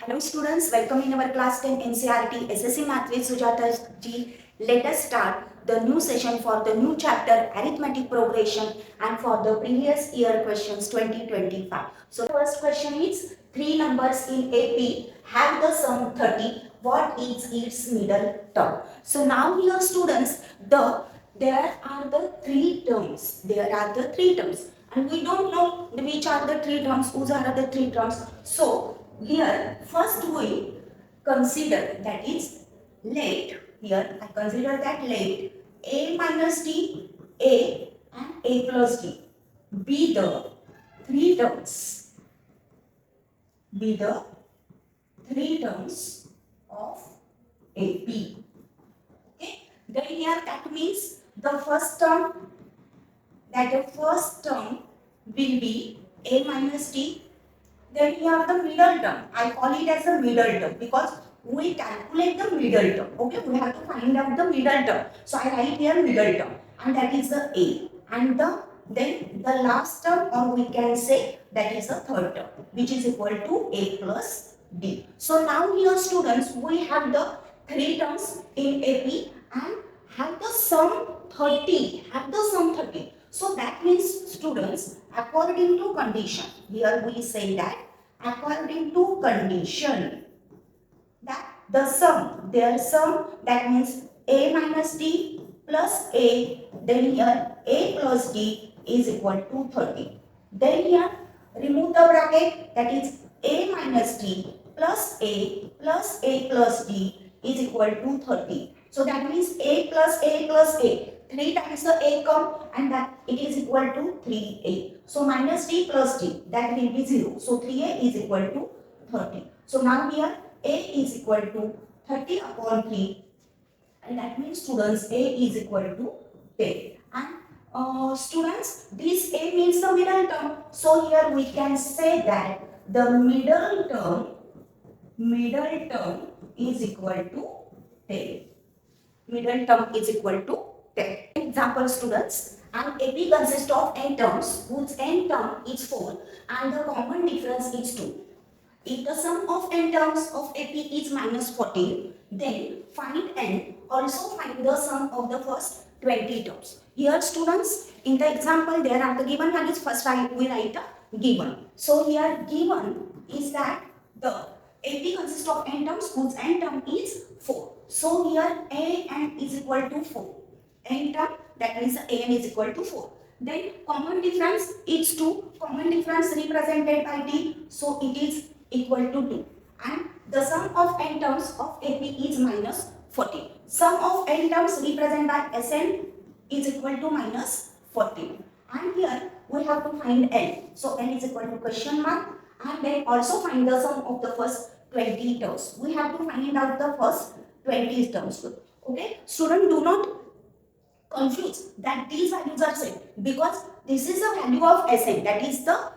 Hello students, welcome in our class 10 NCERT SSC Math with Sujatag. Let us start the new session for the new chapter Arithmetic Progression and for the previous year questions 2025. So the first question is three numbers in AP have the sum 30. What is its middle term? So now here students, there are the three terms. There are the three terms. And we don't know which are the three terms, whose are the three terms. So here first we consider that is let, here I consider that let a minus d, a and a plus d be the three terms, be the three terms of AP. Okay, then here that means the first term, will be a minus d. Then here the middle term, I call it as a middle term because we calculate the middle term. Okay, we have to find out the middle term. So I write here middle term, and that is the a, and then the last term, or we can say that is the third term, which is equal to a plus d. So now here students, we have the three terms in AP and have the sum 30. Have the sum 30. So that means students, according to condition, here we say that according to condition, that the sum, their sum, that means a minus d plus a, then here a plus d is equal to 30. Then here remove the bracket, that is a minus d plus a plus d is equal to 30. So that means a plus a, 3 times the a come, and that it is equal to 3a. So minus d plus d, that will be 0. So 3a is equal to 30. So now here a is equal to 30 upon 3, and that means students a is equal to 10. And students, this a means the middle term. So here we can say that the middle term is equal to 10. Middle term is equal to 10. Example students, an AP consists of n terms whose n term is 4 and the common difference is 2. If the sum of n terms of AP is minus 14, then find n. Also find the sum of the first 20 terms. Here students, in the example there are the given values. First we write the given. So here given is that the AP consists of n terms whose n term is 4. So here an is equal to 4. N term, that means an is equal to 4. Then common difference is 2. Common difference represented by d. So it is equal to 2. And the sum of n terms of AP is minus 14. Sum of n terms represented by Sn is equal to minus 14. And here we have to find n. So n is equal to question mark. And then also find the sum of the first 20 terms. We have to find out the first 20 terms. Okay, student, do not confuse that these values are same, because this is the value of Sn, that is the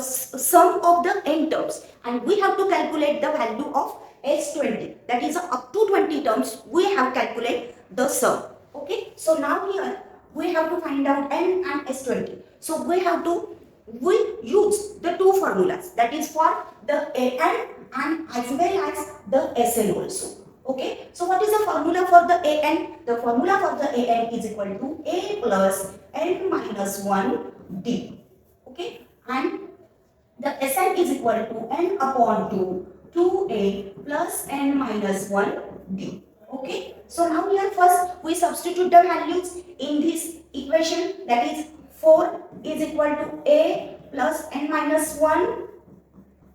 sum of the n terms, and we have to calculate the value of S20, that is up to 20 terms we have calculate the sum. Okay, so now here we have to find out n and S20. So we use the two formulas, that is for the an and as well as the Sn also. Okay, so what is the formula for the an? The formula for the an is equal to a plus n minus 1 d. Okay, and the Sn is equal to n upon 2, 2a plus n minus 1 d. Okay, so now here first we substitute the values in this equation, that is 4 is equal to a plus n minus 1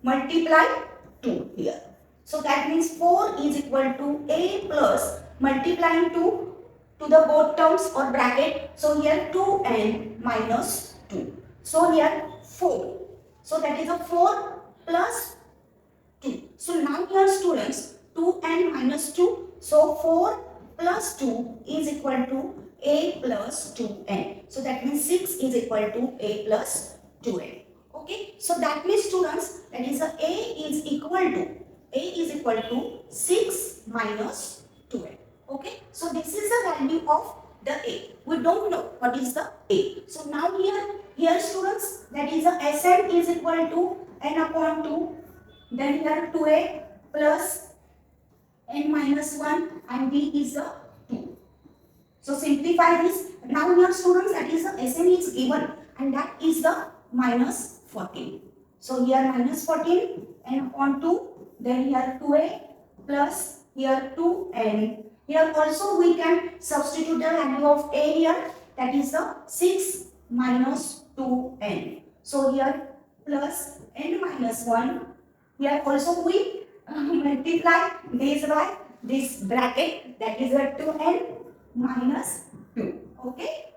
multiply 2 here. So that means 4 is equal to a plus multiplying 2 to the both terms or bracket. So here 2n minus 2. So here 4. So that is a 4 plus 2. So now here students, 2n minus 2. So 4 plus 2 is equal to a plus 2n. So that means 6 is equal to a plus 2n. Okay. So that means students, that is a is equal to 6 minus 2n. Okay. So this is the value of the a. We don't know what is the a. So now here students, that is a Sn is equal to n upon 2 Then here 2a plus n minus 1 and d is the 2. So simplify this. Now here students, that is the Sn is given and that is the minus 14. So here minus 14 n upon 2, then here 2a plus here 2n. Here also we can substitute the value of a here, that is the 6 minus 2n. So here plus n minus 1. Here also we multiply this by this bracket, that is a 2n minus 2. Okay.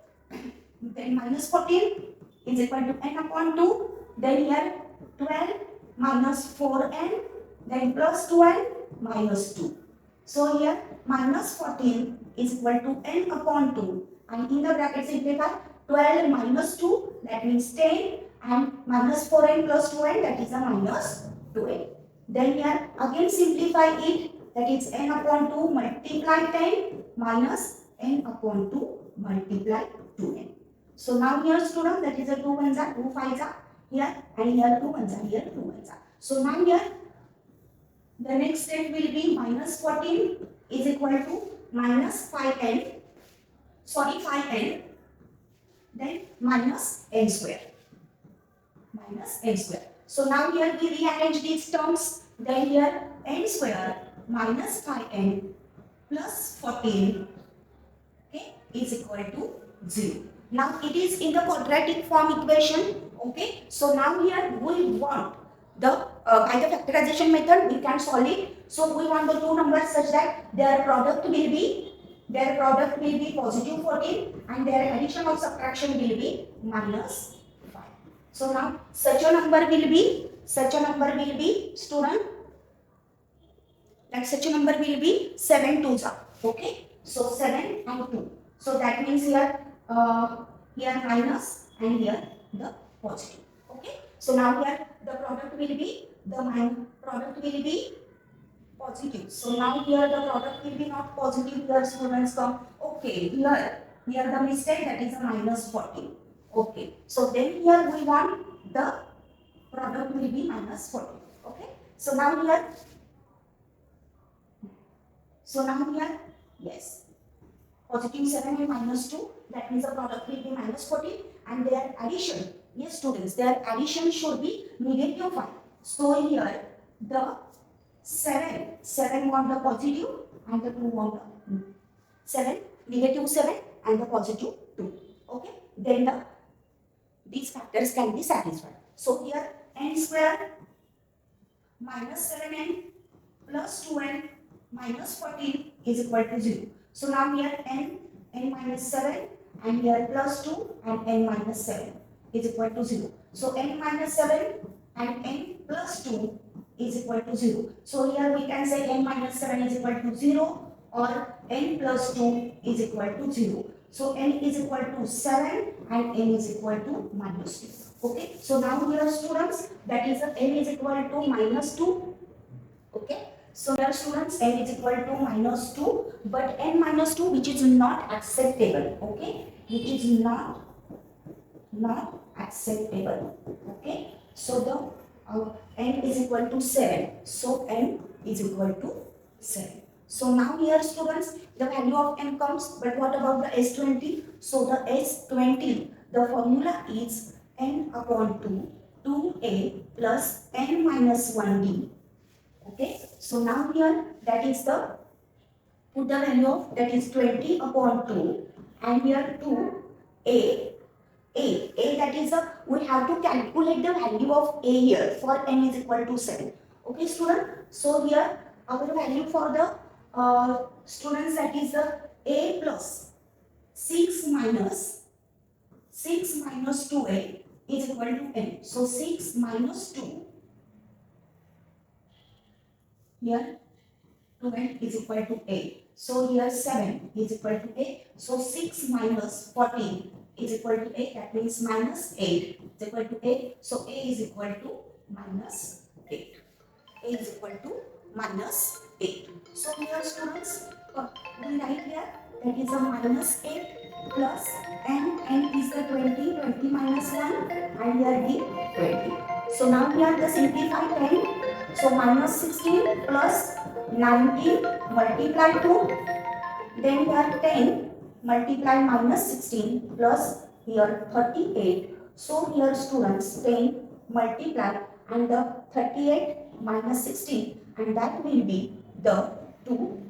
Then minus 14 is equal to n upon 2. Then here 12 minus 4n. Then plus 2n minus 2. So here minus 14 is equal to n upon 2. And in the bracket simplify 12 minus 2, that means 10. And minus 4n plus 2n, that is a minus 2n. Then here again simplify it, that is n upon 2 multiply 10 minus n upon 2 multiply 2n. So now here students, that is a 2 ones are 2 5s are here, and here 2 ones are here 2 ones are. So now here the next step will be minus 14 is equal to minus 5n, 5n, then minus n square. Minus n square. So now here we rearrange these terms. Then here n square minus 5n plus 14, okay, is equal to 0. Now it is in the quadratic form equation. Okay. So now here we want the by the factorization method we can solve it. So we want the two numbers such that their product will be positive 14 and their addition or subtraction will be minus 5. So now such a number will be student, that such a number will be 7 2s are. Okay. So 7 and 2. So that means here minus and here the positive. Okay. So now here the product will be positive. So now here the product will be not positive. Here students come. Okay. Here the mistake, that is a minus 14. Okay. So then here we want the product will be minus 14. Okay. So now here yes, positive 7 and minus 2, that means the product will be minus 14 and their addition, yes students, their addition should be negative 5. So here the 7 want the positive and the 2 want the 7, negative 7 and the positive 2. Okay. Then these factors can be satisfied. So here n square minus 7n plus 2n minus 14 is equal to 0. So now here n minus 7 and here plus 2 and n minus 7 is equal to 0. So n minus 7 and n plus 2 is equal to 0. So here we can say n minus 7 is equal to 0 or n plus 2 is equal to 0. So n is equal to 7 and n is equal to minus 2. Okay. So now here students, that is n is equal to minus 2. Okay. So here students, n is equal to minus 2, but n minus 2 which is not acceptable. Okay. Which is not acceptable. Okay. So the n is equal to 7. So n is equal to 7. So now here students, the value of n comes, but what about the S20? So the S20, the formula is n upon 2, 2a plus n minus 1d. Okay. So now here that is the, put the value of, that is 20 upon 2 and here 2a. That is the, we have to calculate the value of a here for n is equal to 7. Okay student. So here our value for the students, that is the a plus 6 minus 2a is equal to n. So 6 minus 2 here 2n is equal to a. So here 7 is equal to a. So 6 minus 14 is equal to a, that means minus 8 is equal to a. So a is equal to minus 8. A is equal to minus 8. So here students, we write here, that is a minus 8 plus n is the 20 minus 1 and here the 20. So now here the simplify 10. So minus 16 plus 19 multiply 2. Then here 10 multiply minus 16 plus here 38. So here students 10 multiply and the 38 minus 16 and that will be the 2,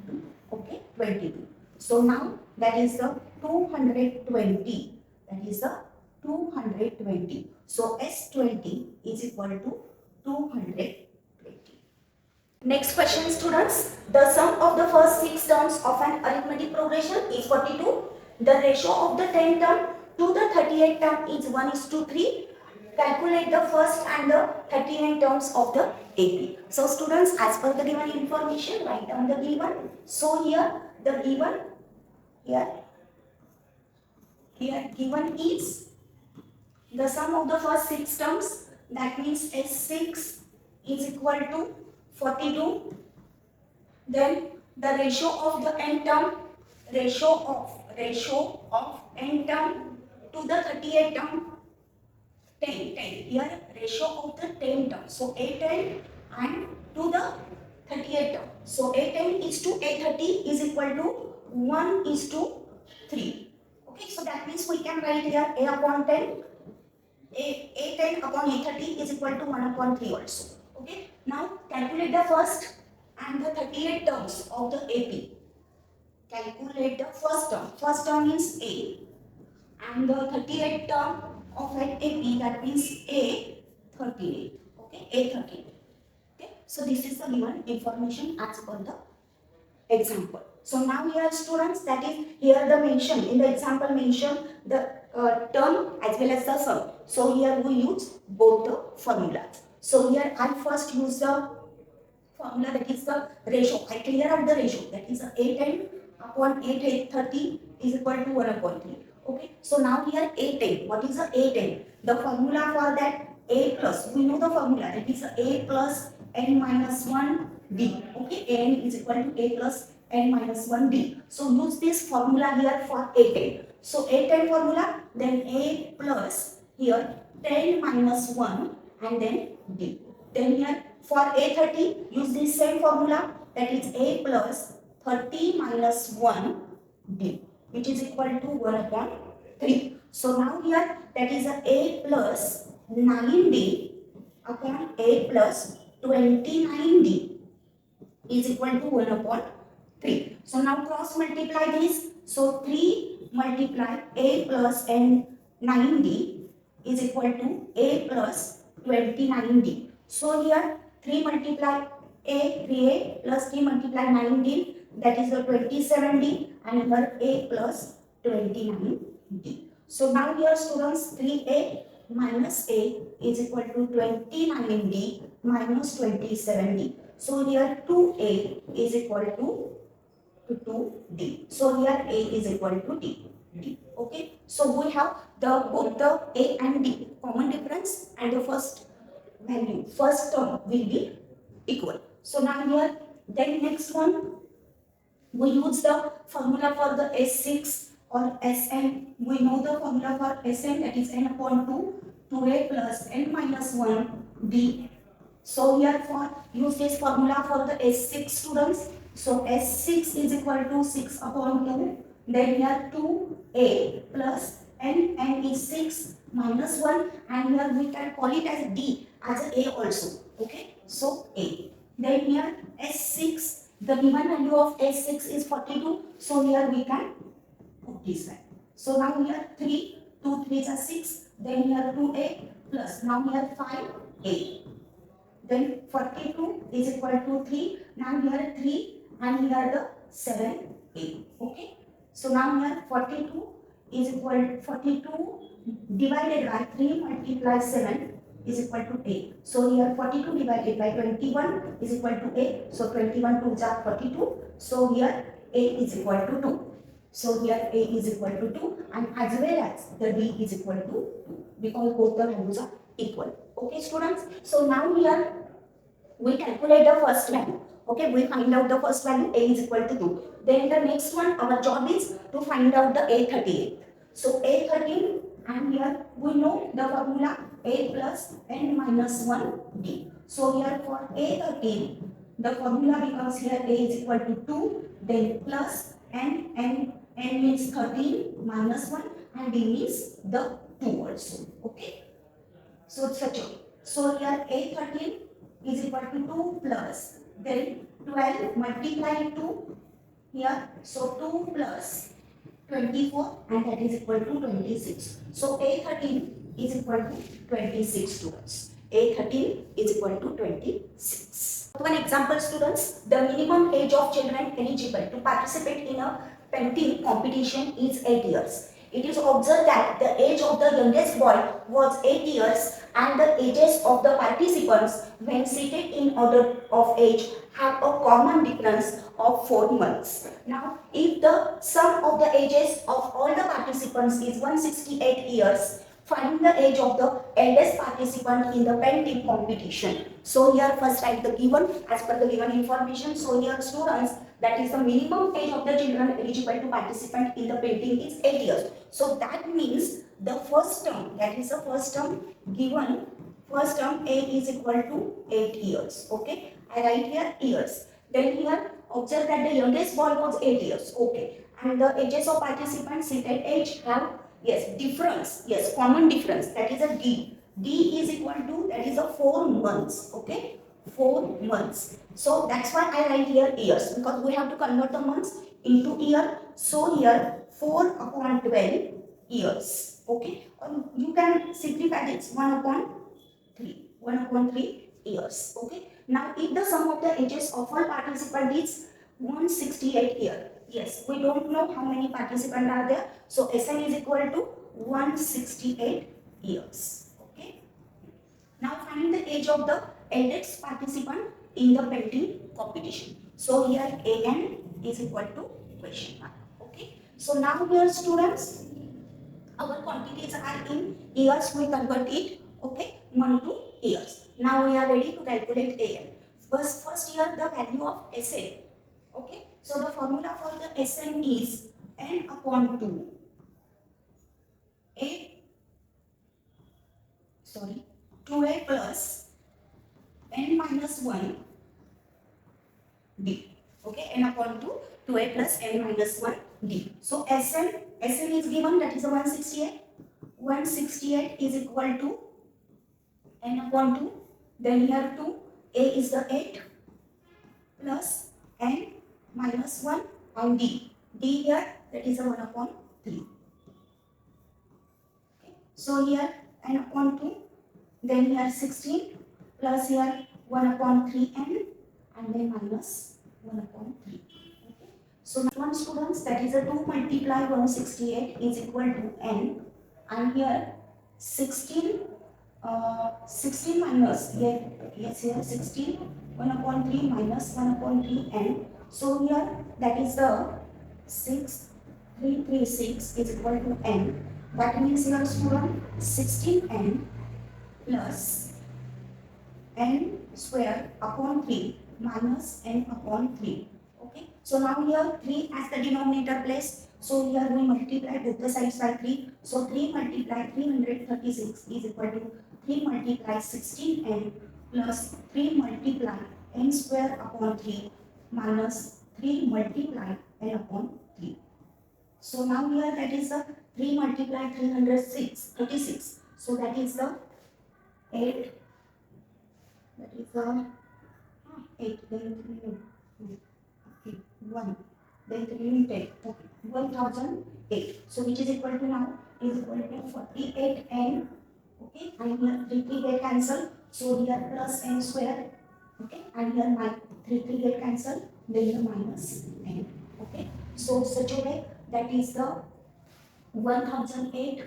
okay, 22. So now that is the 220. That is the 220. So S20 is equal to 220. Next question students, the sum of the first 6 terms of an arithmetic progression is 42. The ratio of the 10 term to the 38 term is 1:3. Calculate the first and the 39 terms of the AP. So students, as per the given information, write down the given. So here the given, here given is the sum of the first 6 terms, that means S6 is equal to 42. Then the ratio of the n term, ratio of n term to the 38 term, 10. Here ratio of the 10 term. So A10 and to the 38 term. So A10 is to A30 is equal to 1:3. Okay, so that means we can write here A upon 10. A10 upon A30 is equal to 1/3 also. Okay, now calculate the first and the 38 terms of the AP. Calculate the first term. First term means A. And the 38 term of an AP, that means A38. Okay, A38. Okay, so this is the given information as per the example. So now here students, that is here the mention, in the example mention the term as well as the sum. So here we use both the formulas. So here I first use the formula, that is the ratio. I clear out the ratio, that is A10 upon A30 is equal to 1/3. Okay, so now here A10, what is the A10? The formula for that, A plus, we know the formula, that is A plus n minus 1 d. Okay, n is equal to A plus n minus 1 d. So use this formula here for A10. So A10 formula, then A plus here 10 minus 1 and then d. Then here for A30, use the same formula, that is A plus 30 minus 1 d, which is equal to 1/3. So now here that is A plus 9d upon A plus 29d is equal to 1/3. So now cross multiply this. So 3 multiply A plus n 9d is equal to A plus 29d. So here 3 multiply A, 3a plus 3 multiply 9d, that is the 27d, and here A plus 29d. So now here students, 3a minus a is equal to 29d minus 27d. So here 2a is equal to 2d. So here a is equal to d. Okay. So we have both the a and d common difference, and the first value, first term will be equal. So now here, then next one, we use the formula for the S6 or Sn. We know the formula for Sn, that is n upon 2, 2a plus n minus 1 d. So here for use this formula for the S6 students. So S6 is equal to 6 upon 2. Then here 2a plus n is 6 minus 1, and here we can call it as d, as a also. Okay, so a. Then here S6, the given value of S6 is 42. So here we can put this one. So now here 3, 2 3s are 6. Then here 2a plus, now here 5a. Then 42 is equal to 3. Now here 3 and here the 7a. Okay. So now here 42 is equal to 42 divided by 3 multiply 7 is equal to a. So here 42 divided by 21 is equal to a. So 21 2s are 42. So here a is equal to 2. So here a is equal to 2, and as well as the d is equal to 2, because both the values are equal. Okay students. So now here we calculate the first value. Okay, we find out the first value, a is equal to 2. Then the next one, our job is to find out the A38. So A13 and here we know the formula a plus n minus 1 d. So here for a13, the formula becomes here a is equal to 2, then plus n means 13 minus 1 and d means the 2 also. Okay. So it's such a. So here a13 is equal to 2 plus then 12 multiply 2 here. So 2 plus 24 and that is equal to 26. So A13 is equal to 26 students. A13 is equal to 26. One example students, the minimum age of children eligible to participate in a painting competition is 8 years. It is observed that the age of the youngest boy was 8 years and the ages of the participants when seated in order of age have a common difference of 4 months. Now, if the sum of the ages of all the participants is 168 years, find the age of the eldest participant in the painting competition. So here first write the given as per the given information. So here students, that is the minimum age of the children eligible to participate in the painting is 8 years. So that means the first term, that is the first term given, first term a is equal to 8 years. Okay, I write here years. Then here observe that the youngest boy was 8 years. Okay, and the ages of participants seated age have yes difference, yes common difference, that is a d. D is equal to, that is a 4 months. Okay, 4 months. So that's why I write here years, because we have to convert the months into year. So here 4 upon 12 years. Okay, or you can simplify this 1 upon 3 years. Okay, now if the sum of the ages of all participants is 168 year, yes we don't know how many participants are there, so Sn is equal to 168 years. Okay, now find the age of the eldest participant in the painting competition. So here An is equal to question mark. Okay, so now here students, our quantities are in years, we convert it, okay, 1 to years. Now we are ready to calculate An. First here the value of Sn. Okay, so the formula for the Sn is n upon 2 a 2a plus n minus 1 d. Okay, n upon 2 2a plus n minus 1 d. So Sn is given, that is a 168. 168 is equal to n upon 2, then here 2, a is the 8 plus n minus 1 and d. D here, that is a 1 upon 3. Okay. So here n upon 2, then here 16 plus here 1 upon 3n and then minus 1 upon 3. Okay. So one students, that is a 2 multiply 168 is equal to n, and here 16 minus, yes here 16 1 upon 3 minus 1 upon 3 n. So here that is the 6336 is equal to n. That means here student 16n plus n square upon 3 minus n upon 3. Okay, so now here 3 as the denominator place. So here we multiply both the sides by 3. So 3 multiply 336 is equal to 3 multiply 16n plus 3 multiply n square upon 3 minus 3 multiply n upon 3. So now here that is the 3 multiply 336. So that is the 8. That is the 8. Then 3. Okay, 1. Then 3 10. Okay, 1008. So which is equal to now is equal to 48n. Okay, and here 3 get cancel. So here plus n square. Okay, and here my 3 get cancel. Then here minus n. Okay, so such a way that is the 1008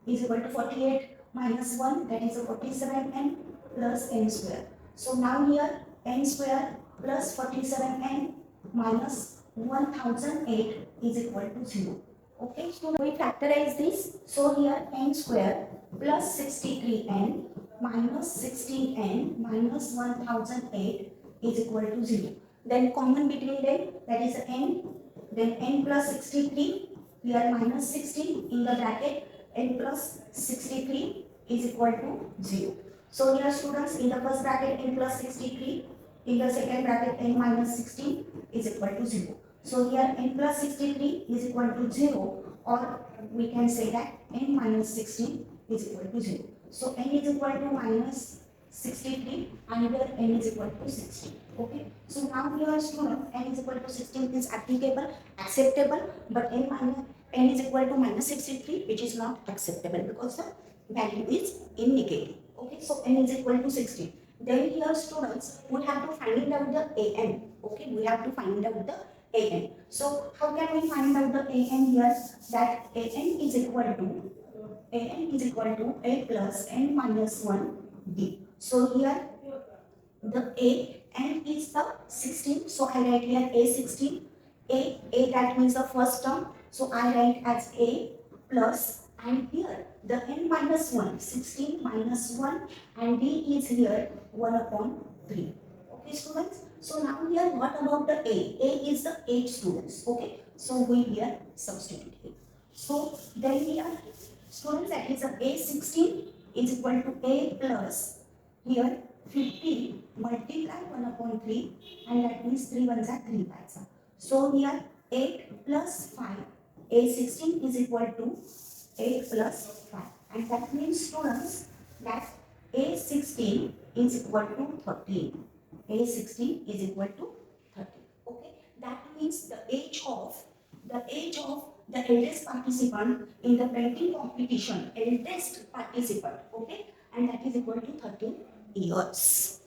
is equal to 48 minus 1, that is a 47n plus n square. So now here n square plus 47n minus 1008 is equal to 0. Okay, so we factorize this. So here n square plus 63n minus 16n minus 1008 is equal to 0. Then common between them, that is n, then n plus 63, here minus 16 in the bracket, n plus 63 is equal to 0. So here students, in the first bracket n plus 63, in the second bracket n minus 16 is equal to 0. So here n plus 63 is equal to 0, or we can say that n minus 16 is equal to 0. So n is equal to minus 63 and here n is equal to 16. Okay. So now here student, n is equal to 16 is applicable, acceptable, but n is equal to minus 63, which is not acceptable because the value is in negative. Okay. So n is equal to 16. Then here students, we have to find out the an. Okay. We have to find out the an. So how can we find out the an here? That an is equal to a plus n minus 1 d. So here the n is the 16. So I write here a16. A that means the first term. So I write as a plus, and here the n minus 1, 16 minus 1, and d is here 1 upon 3. Okay students. So now here what about the a? A is the 8 students. Okay. So we here substitute it. So then here students, that is a16 is equal to a plus here 50 multiply 1 upon 3, and that means 3 ones are 3 5s. So here 8 plus 5, a16 is equal to 8 plus 5, and that means students that a16 is equal to 13. A16 is equal to 13. Okay, that means the age of the eldest participant in the painting competition, eldest participant, okay, and that is equal to 13 years.